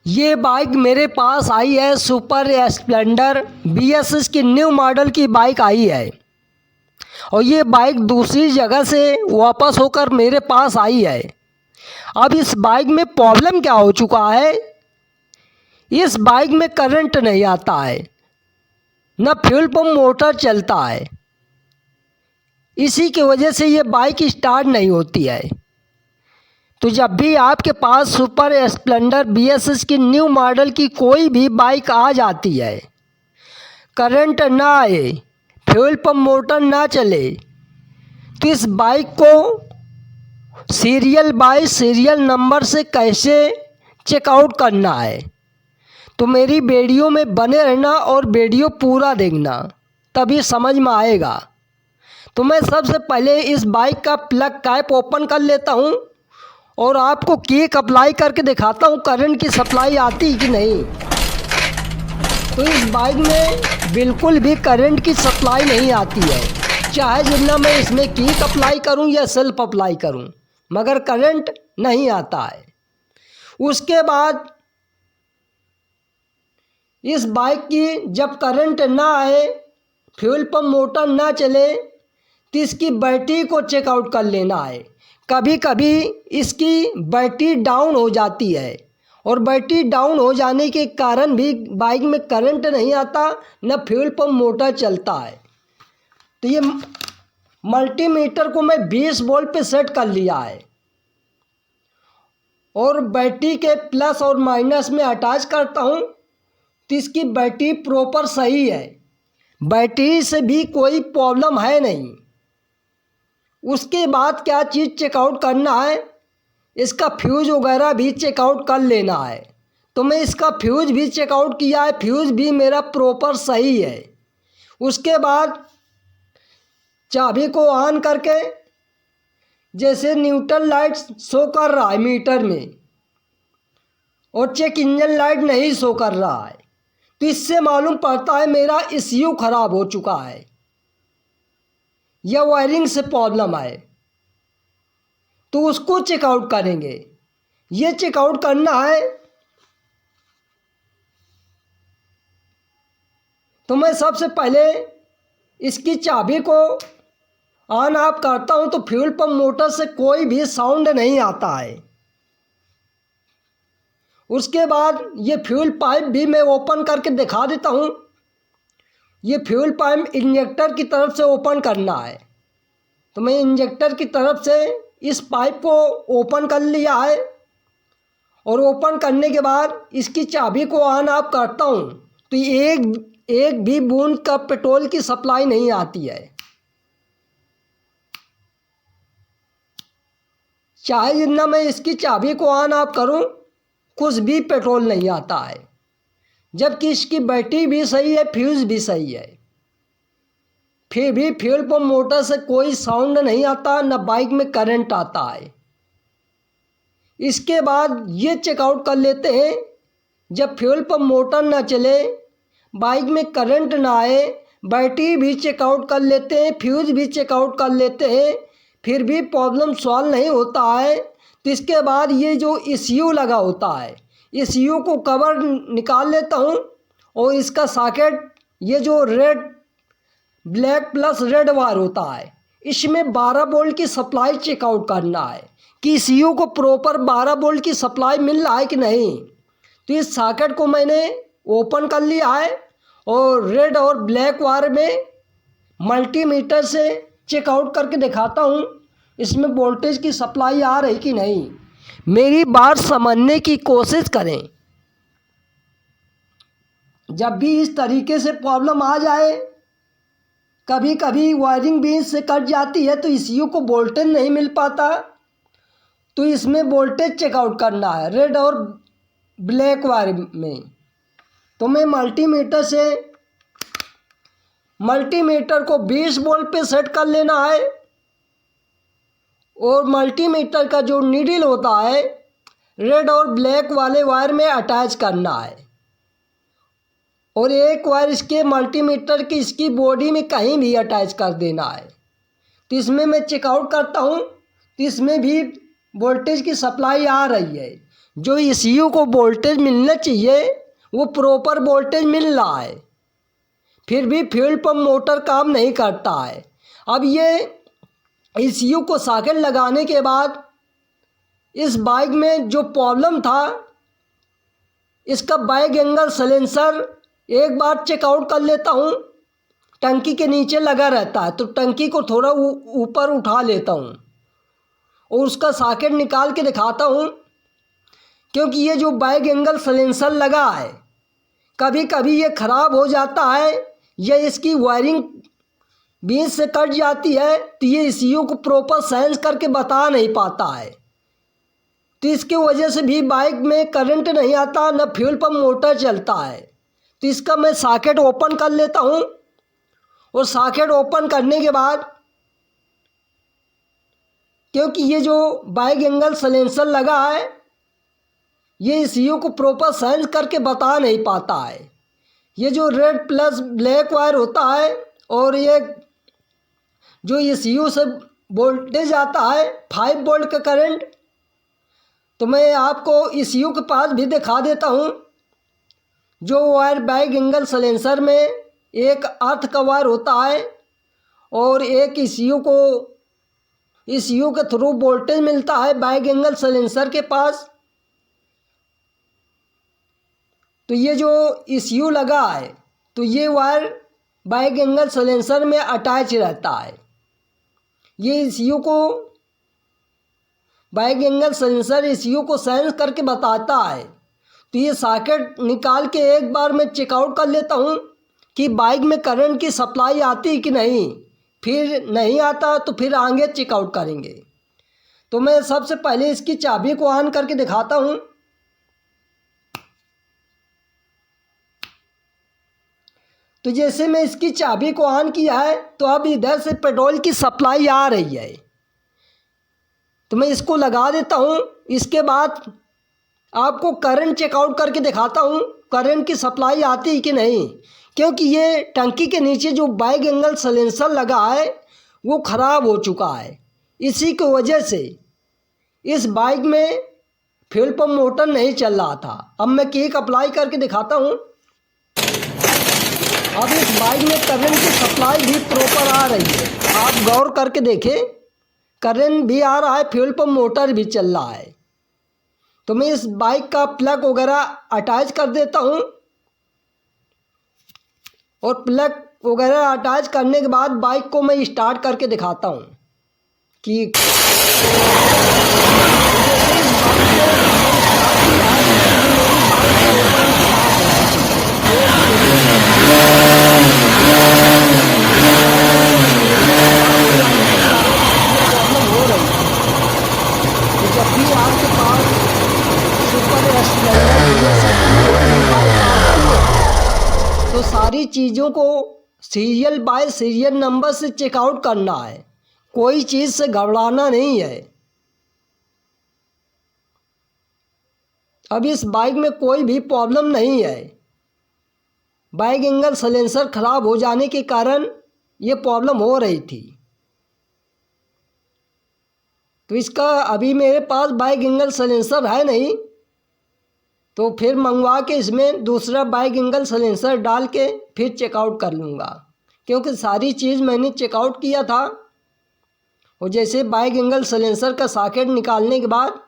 ये बाइक मेरे पास आई है, सुपर स्प्लेंडर BSS की न्यू मॉडल की बाइक आई है। और ये बाइक दूसरी जगह से वापस होकर मेरे पास आई है। अब इस बाइक में प्रॉब्लम क्या हो चुका है, इस बाइक में करंट नहीं आता है, न फ्यूल पंप मोटर चलता है। इसी की वजह से ये बाइक स्टार्ट नहीं होती है। तो जब भी आपके पास सुपर स्प्लेंडर BSS की न्यू मॉडल की कोई भी बाइक आ जाती है, करंट ना आए, फ्यूल पंप मोटर ना चले, तो इस बाइक को सीरियल बाय सीरियल नंबर से कैसे चेकआउट करना है, तो मेरी वीडियो में बने रहना और वीडियो पूरा देखना, तभी समझ में आएगा। तो मैं सबसे पहले इस बाइक का प्लग कैप ओपन कर लेता हूँ और आपको किक अप्लाई करके दिखाता हूँ करंट की सप्लाई आती कि नहीं। तो इस बाइक में बिल्कुल भी करंट की सप्लाई नहीं आती है, चाहे जितना मैं इसमें किक अप्लाई करूँ या सेल्फ अप्लाई करूँ, मगर करंट नहीं आता है। उसके बाद इस बाइक की जब करंट ना आए, फ्यूल पंप मोटर ना चले, तो इसकी बैटरी को चेकआउट कर लेना है। कभी कभी इसकी बैटरी डाउन हो जाती है और बैटरी डाउन हो जाने के कारण भी बाइक में करंट नहीं आता, न फ्यूल पंप मोटर चलता है। तो ये मल्टीमीटर को मैं 20 वोल्ट पे सेट कर लिया है और बैटरी के प्लस और माइनस में अटैच करता हूँ, तो इसकी बैटरी प्रॉपर सही है, बैटरी से भी कोई प्रॉब्लम है नहीं। उसके बाद क्या चीज़ चेकआउट करना है, इसका फ्यूज़ वगैरह भी चेकआउट कर लेना है। तो मैं इसका फ्यूज़ भी चेकआउट किया है, फ्यूज़ भी मेरा प्रॉपर सही है। उसके बाद चाबी को ऑन करके, जैसे न्यूट्रल लाइट शो कर रहा है मीटर में और चेक इंजन लाइट नहीं शो कर रहा है, तो इससे मालूम पड़ता है मेरा ECU खराब हो चुका है या वायरिंग से प्रॉब्लम है। तो उसको चेकआउट करेंगे। ये चेकआउट करना है, तो मैं सबसे पहले इसकी चाबी को ऑन ऑफ करता हूँ, तो फ्यूल पंप मोटर से कोई भी साउंड नहीं आता है। उसके बाद ये फ्यूल पाइप भी मैं ओपन करके दिखा देता हूँ। ये फ्यूल पाइप इंजेक्टर की तरफ से ओपन करना है, तो मैं इंजेक्टर की तरफ से इस पाइप को ओपन कर लिया है और ओपन करने के बाद इसकी चाबी को ऑन ऑफ करता हूँ, तो एक भी बूंद का पेट्रोल की सप्लाई नहीं आती है। चाहे जितना मैं इसकी चाबी को ऑन ऑफ करूँ, कुछ भी पेट्रोल नहीं आता है, जबकि इसकी बैटरी भी सही है, फ्यूज़ भी सही है, फिर भी फ्यूल पंप मोटर से कोई साउंड नहीं आता, न बाइक में करंट आता है। इसके बाद ये चेकआउट कर लेते हैं, जब फ्यूल पंप मोटर ना चले, बाइक में करंट ना आए, बैटरी भी चेकआउट कर लेते हैं, फ्यूज़ भी चेकआउट कर लेते हैं, फिर भी प्रॉब्लम सॉल्व नहीं होता है, तो इसके बाद ये जो ECU लगा होता है, ECU को कवर निकाल लेता हूँ और इसका सॉकेट, ये जो red black plus red wire होता है, इसमें 12 वोल्ट की सप्लाई चेकआउट करना है कि ECU को प्रॉपर 12 वोल्ट की सप्लाई मिल रहा है कि नहीं। तो इस सॉकेट को मैंने ओपन कर लिया है और रेड और ब्लैक वायर में मल्टीमीटर से चेकआउट करके दिखाता हूँ इसमें वोल्टेज की सप्लाई आ रही कि नहीं। मेरी बात समझने की कोशिश करें। जब भी इस तरीके से प्रॉब्लम आ जाए, कभी कभी वायरिंग भी इससे कट जाती है, तो ECU को वोल्टेज नहीं मिल पाता, तो इसमें वोल्टेज चेकआउट करना है रेड और ब्लैक वायर में। तो मैं मल्टीमीटर को 20 वोल्ट पे सेट कर लेना है और मल्टीमीटर का जो नीडल होता है, रेड और ब्लैक वाले वायर में अटैच करना है और एक वायर इसके मल्टीमीटर की इसकी बॉडी में कहीं भी अटैच कर देना है। तो इसमें मैं चेकआउट करता हूँ, तो इसमें भी वोल्टेज की सप्लाई आ रही है। जो ECU को वोल्टेज मिलना चाहिए वो प्रॉपर वोल्टेज मिल रहा है, फिर भी फ्यूल पंप मोटर काम नहीं करता है। अब ये ECU को सॉकेट लगाने के बाद इस बाइक में जो प्रॉब्लम था, इसका बाइक एंगल सलेंसर एक बार चेकआउट कर लेता हूँ। टंकी के नीचे लगा रहता है तो टंकी को थोड़ा ऊपर उठा लेता हूँ और उसका सॉकेट निकाल के दिखाता हूँ, क्योंकि ये जो बाइक एंगल सलेंसर लगा है कभी कभी ये ख़राब हो जाता है या इसकी वायरिंग बीच से कट जाती है, तो ये ECU को प्रॉपर सेंस करके बता नहीं पाता है, तो इसके वजह से भी बाइक में करंट नहीं आता, न फ्यूल पंप मोटर चलता है। तो इसका मैं सॉकेट ओपन कर लेता हूँ और सॉकेट ओपन करने के बाद, क्योंकि ये जो बाइक एंगल सलेंसर लगा है ये ECU को प्रॉपर सेंस करके बता नहीं पाता है। ये जो रेड प्लस ब्लैक वायर होता है और ये जो ECU से वोल्टेज आता है 5 वोल्ट का करंट, तो मैं आपको ECU के पास भी दिखा देता हूँ। जो वायर बाइक एंगल सलेंसर में एक अर्थ का वायर होता है और एक ECU के थ्रू वोल्टेज मिलता है बाइक एंगल सलेंसर के पास। तो ये जो ECU लगा है तो ये वायर बाइक एंगल सलेंसर में अटैच रहता है। ये ECU को बाइक एंगल सेंसर ECU को सेंस करके बताता है। तो ये सॉकेट निकाल के एक बार मैं चेकआउट कर लेता हूँ कि बाइक में करंट की सप्लाई आती है कि नहीं, फिर नहीं आता तो फिर आगे चेकआउट करेंगे। तो मैं सबसे पहले इसकी चाबी को ऑन करके दिखाता हूँ। तो जैसे मैं इसकी चाबी को ऑन किया है तो अब इधर से पेट्रोल की सप्लाई आ रही है, तो मैं इसको लगा देता हूँ। इसके बाद आपको करंट चेकआउट करके दिखाता हूँ करंट की सप्लाई आती है कि नहीं, क्योंकि ये टंकी के नीचे जो बाइक एंगल सलेंसर लगा है वो ख़राब हो चुका है। इसी की वजह से इस बाइक में फ्यूल पंप मोटर नहीं चल रहा था। अब मैं किक अप्लाई करके दिखाता हूँ। अब इस बाइक में करंट की सप्लाई भी प्रॉपर आ रही है, आप गौर करके देखें, करंट भी आ रहा है, फ्यूल पंप मोटर भी चल रहा है। तो मैं इस बाइक का प्लग वगैरह अटैच कर देता हूँ और प्लग वगैरह अटैच करने के बाद बाइक को मैं स्टार्ट करके दिखाता हूँ कि जब भी आपके पास सुपर तो सारी चीज़ों को सीरियल बाय सीरियल नंबर से चेकआउट करना है, कोई चीज़ से घबराना नहीं है। अब इस बाइक में कोई भी प्रॉब्लम नहीं है, बाइक एंगल सलेंसर ख़राब हो जाने के कारण ये प्रॉब्लम हो रही थी। तो इसका अभी मेरे पास बाइक एंगल सलेंसर है नहीं, तो फिर मंगवा के इसमें दूसरा बाइक एंगल सलेंसर डाल के फिर चेकआउट कर लूँगा, क्योंकि सारी चीज़ मैंने चेकआउट किया था। और जैसे बाइक एंगल सलेंसर का सॉकेट निकालने के बाद